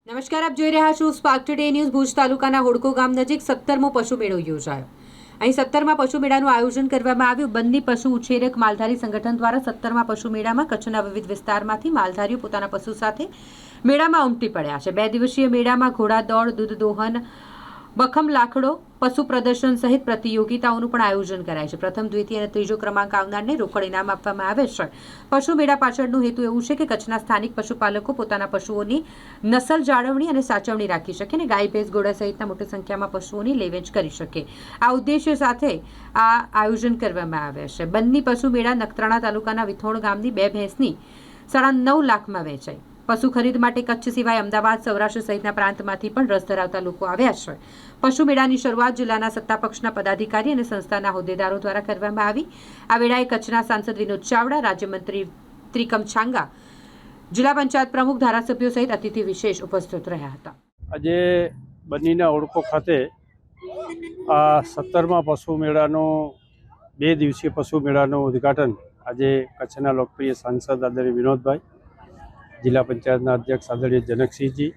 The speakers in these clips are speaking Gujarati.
નમસ્કાર, આપ જોઈ રહ્યા છો સ્પાર્ક ટુડે ન્યૂઝ. ભુજ તાલુકાના હોડકો ગામ નજીક 17મો પશુ મેળો યોજાયો. અહીં 17મા પશુ મેળાનું આયોજન કરવામાં આવ્યું. બંને પશુ ઉછેરક માલધારી સંગઠન દ્વારા 17મા પશુ મેળામાં કચ્છના વિવિધ વિસ્તારમાંથી માલધારીઓ પોતાના પશુ સાથે મેળામાં ઉમટી પડ્યા છે. 2 દિવસીય મેળામાં ઘોડા દોડ, દૂધ દોહન, બખમ લાકડો, પશુ પ્રદર્શન સહિત પ્રતિયોગિતાઓનું પણ આયોજન કરાય છે. પ્રથમ, દ્વિતીય અને ત્રીજો ક્રમાંક આવનારને રોકડ ઇનામ આપવામાં આવે છે. પશુ મેળા પાછળનો હેતુ એવું છે કે કચ્છના સ્થાનિક પશુપાલકો પોતાના પશુઓની નસલ જાળવણી અને સાચવણી રાખી શકે અને ગાય, ભેંસ, ઘોડા સહિતના મોટી સંખ્યામાં પશુઓની લેવેચ કરી શકે. આ ઉદ્દેશ્ય સાથે આ આયોજન કરવામાં આવે છે. બંને પશુ મેળા નખત્રાણા તાલુકાના વિથોણ ગામની 2 ભેંસની 9.5 લાખમાં વેચાઈ. પશુ ખરીદ માટે કચ્છ સિવાય અમદાવાદ, સૌરાષ્ટ્ર સહિતના પ્રાંતમાંથી પણ રસ ધરાવતા લોકો આવ્યા છે. પશુ મેળાની શરૂઆત જિલ્લાના સત્તાપક્ષના પદાધિકારી અને સંસ્થાના હોદ્દેદારો દ્વારા કરવામાં આવી. આ વેળાએ કચ્છના સાંસદ વિનોદ ચાવડા, રાજ્યમંત્રી ત્રિકમ છાંગા, જિલ્લા પંચાયત પ્રમુખ, ધારાસભ્યો સહિત અતિથિ વિશેષ ઉપસ્થિત રહ્યા હતા. આજે બન્નીના હોડકો ખાતે આ 17મા પશુ મેળાનો 2 દિવસીય પશુ મેળાનું ઉદ્ઘાટન આજે કચ્છના લોકપ્રિય સાંસદ આદરણીય વિનોદભાઈ, જિલ્લા પંચાયતના અધ્યક્ષ આદરણીય જનકસિંહજી,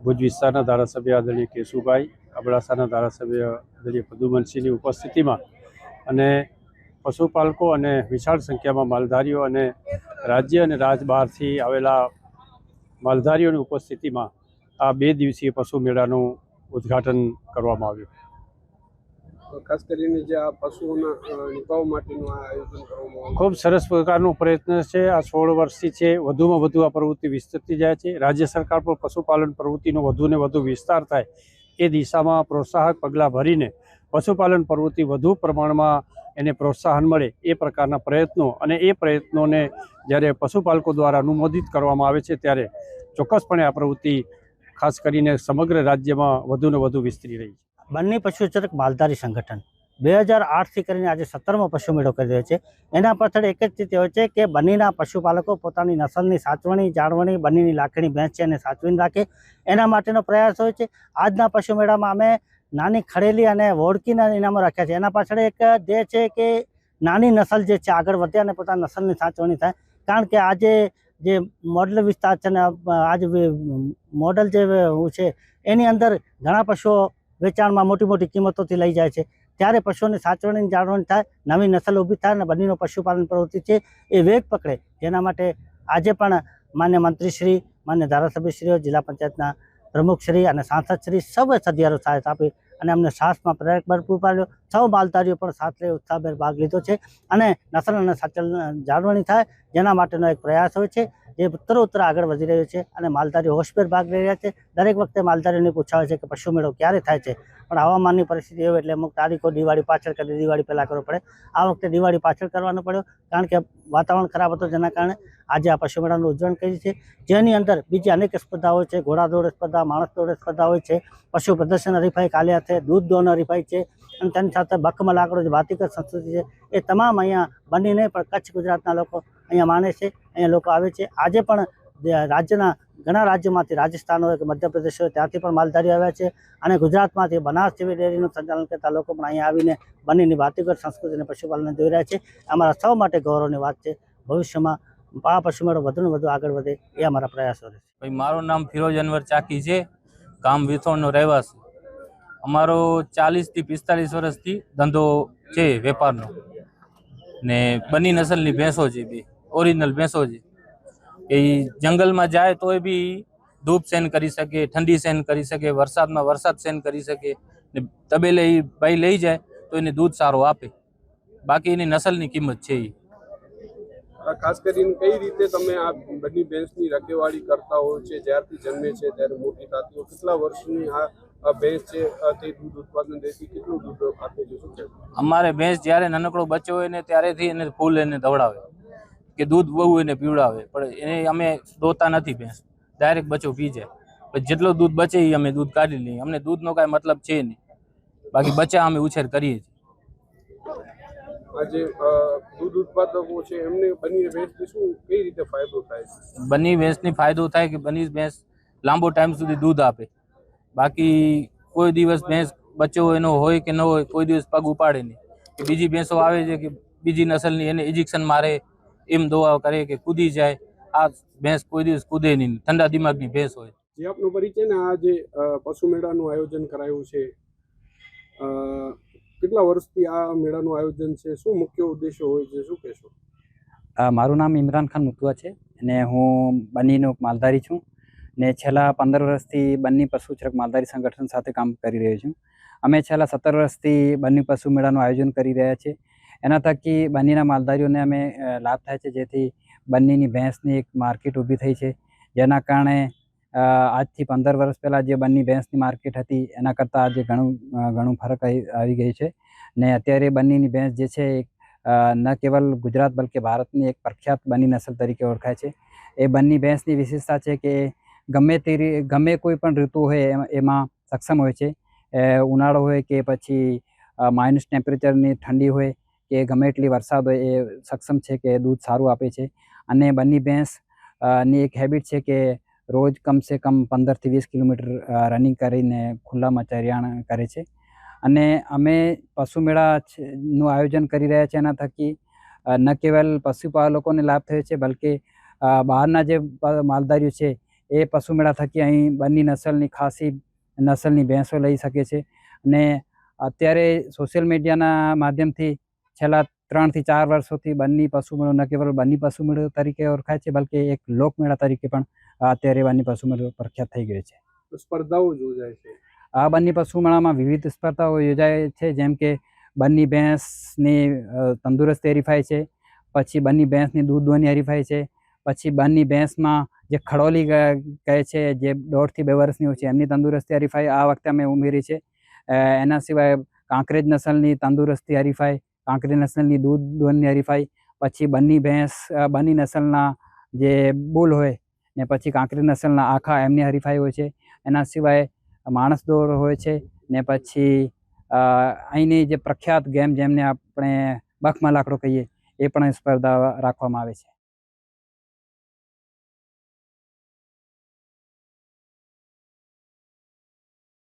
ભુજ વિસ્તારના ધારાસભ્ય આદરણીય કેશુભાઈ, અબડાસાના ધારાસભ્ય આદરણીય પદુમનસિંહની ઉપસ્થિતિમાં અને પશુપાલકો અને વિશાળ સંખ્યામાં માલધારીઓ અને રાજ્ય અને રાજ્ય બહારથી આવેલા માલધારીઓની ઉપસ્થિતિમાં આ 2 દિવસીય પશુ મેળાનું ઉદ્ઘાટન કરવામાં આવ્યું. ખાસ કરીને જે આ પશુઓના નિભાવ માટેનું આ આયોજન કરવામાં આવ્યું, ખૂબ સરસ પ્રકારનો પ્રયત્ન છે. આ 16 વર્ષથી છે. વધુમાં વધુ આ પ્રવૃત્તિ વિસ્તરતી જાય છે. રાજ્ય સરકાર પણ પશુપાલન પ્રવૃત્તિનો વધુને વધુ વિસ્તાર થાય એ દિશામાં પ્રોત્સાહક પગલાં ભરીને પશુપાલન પ્રવૃત્તિ વધુ પ્રમાણમાં એને પ્રોત્સાહન મળે એ પ્રકારના પ્રયત્નો અને એ પ્રયત્નોને જ્યારે પશુપાલકો દ્વારા અનુમોદિત કરવામાં આવે છે ત્યારે ચોક્કસપણે આ પ્રવૃત્તિ ખાસ કરીને સમગ્ર રાજ્યમાં વધુને વધુ વિસ્તરી રહી છે. બંને પશુચરક માલધારી સંગઠન 2008થી કરીને આજે 17મો પશુ મેળો કરી રહ્યો છે. એના પાછળ એક જ ચીજ હોય છે કે બંનેના પશુપાલકો પોતાની નસલની સાચવણી, જાળવણી, બંનેની લાખણી ભેંસ છે એને સાચવીને રાખે એના માટેનો પ્રયાસ હોય છે. આજના પશુ મેળામાં અમે નાની ખડેલી અને વોડકીના ઇનામો રાખ્યા છે. એના પાછળ એક ધ્યેય છે કે નાની નસલ જે છે આગળ વધે અને પોતાની નસલની સાચવણી થાય. કારણ કે આજે જે મોડલ વિસ્તાર છે ને આજે મોડલ જે છે એની અંદર ઘણા પશુઓ વેચાણમાં મોટી મોટી કિંમતોથી લઈ જાય છે. ત્યારે પશુઓની સાચવણી જાળવણી થાય, નવી નસલ ઊભી થાય અને બંનેનો પશુપાલન પ્રવૃત્તિ છે એ વેગ પકડે. જેના માટે આજે પણ માન્ય મંત્રીશ્રી, માન્ય ધારાસભ્યશ્રીઓ, જિલ્લા પંચાયતના પ્રમુખશ્રી અને સાંસદશ્રી સૌએ સધિયારો સાથ આપી અને અમને સાહસમાં પ્રેરક બળ પૂરું પાડ્યો. સૌ માલધારીઓ પણ સાથ લઈ ઉત્સાહભેર ભાગ લીધો છે અને નસલ અને જાળવણી થાય જેના માટેનો એક પ્રયાસ હોય છે જે ઉત્તરોત્તર આગળ વધી રહ્યો છે અને માલધારીઓ હોશભેર ભાગ લઈ રહ્યા છે. દરેક વખતે માલધારીઓને પૂછાવે છે કે પશુ મેળો ક્યારે થાય છે, પણ હવામાનની પરિસ્થિતિ હોય એટલે અમુક તારીખો દિવાળી પાછળ કરી, દિવાળી પહેલાં કરવો પડે. આ વખતે દિવાળી પાછળ કરવાનો પડ્યો કારણ કે વાતાવરણ ખરાબ હતું, જેના કારણે આજે આ પશુ મેળાનું ઉજવણ કરી છે. જેની અંદર બીજી અનેક સ્પર્ધાઓ છે. ઘોડા દોડ સ્પર્ધા, માણસ દોડ સ્પર્ધા હોય છે, પશુ પ્રદર્શન હરીફાઈ કાલે હાથે, દૂધ દોહન હરીફાઈ છે અને તેની સાથે બખમ લાકડો જે ભાતીગળ સંસ્કૃતિ છે એ તમામ અહીંયા બની નહીં પણ કચ્છ ગુજરાતના લોકો અહીંયા માને છે, અહીંયા લોકો આવે છે. આજે પણ રાજ્યના ઘણા રાજ્યોમાંથી, રાજસ્થાન હોય કે મધ્યપ્રદેશ હોય ત્યાંથી પણ માલધારી આવ્યા છે અને ગુજરાતમાંથી બનાસ જેવી ડેરીનું સંચાલન કરતા લોકો પણ અહીંયા આવીને બંનેની ભાતીગળ સંસ્કૃતિ અને પશુપાલન જોઈ રહ્યા છે. અમારા સૌ માટે ગૌરવની વાત છે. ભવિષ્યમાં આ પશુ મેળો વધુને વધુ આગળ વધે એ અમારા પ્રયાસો રહેશે. મારું નામ ફિરોજ અનવર ચાકી છે, ગામ વિથોણનો રહેવાસી. અમારો 40 થી 45 વર્ષથી ધંધો છે વેપારનો ને બંને નસલની ભેંસો છે, બે ઓરિજિનલ ભેંસો છે. એ જંગલમાં જાય તોય બી ધૂપ સહન કરી શકે, ઠંડી સહન કરી શકે, વરસાદમાં વરસાદ સહન કરી શકે ને તબેલે એ ભાઈ લઈ જાય તો એને દૂધ સારો આપે. બાકી એની નસલની કિંમત છે. ખાસ કરીને કઈ રીતે તમે આ બંને ભેંસની રખેવાળી કરતા હો છે? જ્યારથી જન્મે છે ત્યારે મોટી થતી હોય, કેટલા વર્ષની આ ભેંસ છે તે દૂધ ઉત્પાદન દેતી, કેટલું દૂધ આપે છે, શું છે? અમારે ભેંસ જ્યારે નાનકડો બચ્ચો હોય ને ત્યારેથી એને ફૂલ એને દવડાવે કે દૂધ બહુ એને પીવડાવે, પણ એને અમે દોતા નથી. ભેંસ ડાયરેક્ટ બચ્ચો પી જાય. પછી જેટલો દૂધ બચે એ અમે દૂધ કાઢી લઈએ. અમને દૂધનો કાંઈ મતલબ છે નહીં, બાકી બચ્ચા અમે ઉછેર કરીએ છીએ. આજે દૂધ ઉત્પાદકો છે એમને બંને ભેંસથી શું કઈ રીતે ફાયદો થાય છે? બંને ભેંસની ફાયદો થાય કે બંને ભેંસ લાંબો ટાઈમ સુધી દૂધ આપે. બાકી કોઈ દિવસ ભેંસ બચ્ચો એનો હોય કે ન હોય કોઈ દિવસ પગ ઉપાડે નહીં. બીજી ભેંસો આવે છે કે બીજી નસલની એને ઇન્જેક્શન મારે, એમ દવા કરે કે કૂદી જાય. આ ભેંસ કોઈ દિવસ કૂદે નહીં, ઠંડા દિમાગની ભેંસ હોય. જે આપનો પરિચય ને આ જે પશુ મેળાનું આયોજન કરાયું છે, કેટલા વર્ષથી આ મેળાનું આયોજન છે, શું મુખ્ય ઉદ્દેશો હોય છે, શું કહેશો? મારું નામ ઇમરાન ખાન મુતુઆ છે અને હું બન્નીનો માલધારી છું ને છેલ્લા 15 વર્ષથી બન્ની પશુચરક માલધારી સંગઠન સાથે કામ કરી રહ્યો છું. અમે છેલ્લા 17 વર્ષથી બન્ની પશુ મેળાનું આયોજન કરી રહ્યા છીએ. એના થકી બન્નીના માલધારીઓને અમે લાભ થાય છે, જેથી બન્નીની ભેંસની એક માર્કેટ ઊભી થઈ છે, જેના કારણે આજથી 15 વર્ષ પહેલાં જે બન્ની ભેંસની માર્કેટ હતી એના કરતાં આજે ઘણું ફરક આવી ગઈ છે ને અત્યારે બન્નીની ભેંસ જે છે ન કેવલ ગુજરાત બલકે ભારતની એક પ્રખ્યાત બન્ની નસલ તરીકે ઓળખાય છે. એ બન્ની ભેંસની વિશેષતા છે કે ગમે કોઈ પણ ઋતુ હોય એમાં સક્ષમ હોય છે. ઉનાળો હોય કે પછી માઇનસ ટેમ્પરેચરની ઠંડી હોય કે ગમે એટલી વરસાદ હોય, એ સક્ષમ છે કે દૂધ સારું આપે છે. અને બન્ની ભેંસ ની એક હેબિટ છે કે રોજ કમસે કમ 15 થી 20 કિલોમીટર રનિંગ કરીને ખુલ્લામાં ચરિયાણ કરે છે. અને અમે પશુ મેળાનું આયોજન કરી રહ્યા છીએ. એના થકી ન કેવલ પશુપાલકોને લાભ થયો છે, બલકે બહારના જે માલધારીઓ છે એ પશુ મેળા થકી અહીં બન્ની નસલની ખાસી નસલની ભેંસો લઈ શકે છે. અને અત્યારે સોશિયલ મીડિયાના માધ્યમથી છેલ્લા 3 થી 4 વર્ષોથી બન્ની પશુ મેળો ન કેવલ બન્ની પશુ મેળો તરીકે ઓળખાય છે, બલકે એક લોકમેળા તરીકે પણ અત્યારે બન્ની પશુ મેળો પ્રખ્યાત થઈ ગયો છે. સ્પર્ધાઓ યોજાય છે. આ બન્ની પશુ મેળામાં વિવિધ સ્પર્ધાઓ યોજાય છે, જેમ કે બન્ની ભેંસની તંદુરસ્તી હરીફાય છે, પછી બન્ની ભેંસની દૂધ દોહની હરીફાય છે, પછી બન્ની ભેંસમાં જે ખડોલી કહે છે, જે 1.5 થી 2 વર્ષની હોય છે, એમની તંદુરસ્તી હરીફાઈ આ વખતે અમે ઉમેરી છે. એના સિવાય કાંકરેજ નસલની તંદુરસ્તી હરીફાઈ, કાંકરેજ નસલની દૂધ દોહની હરીફાઈ, પછી બન્ની નસલના જે બુલ હોય ને પછી કાંકરેજ નસલના આખા એમની હરીફાઈ હોય છે. એના સિવાય માણસ દોડ હોય છે ને પછી અહીંની જે પ્રખ્યાત ગેમ જેમને આપણે બખ મલાકડો કહીએ એ પણ સ્પર્ધા રાખવામાં આવે છે.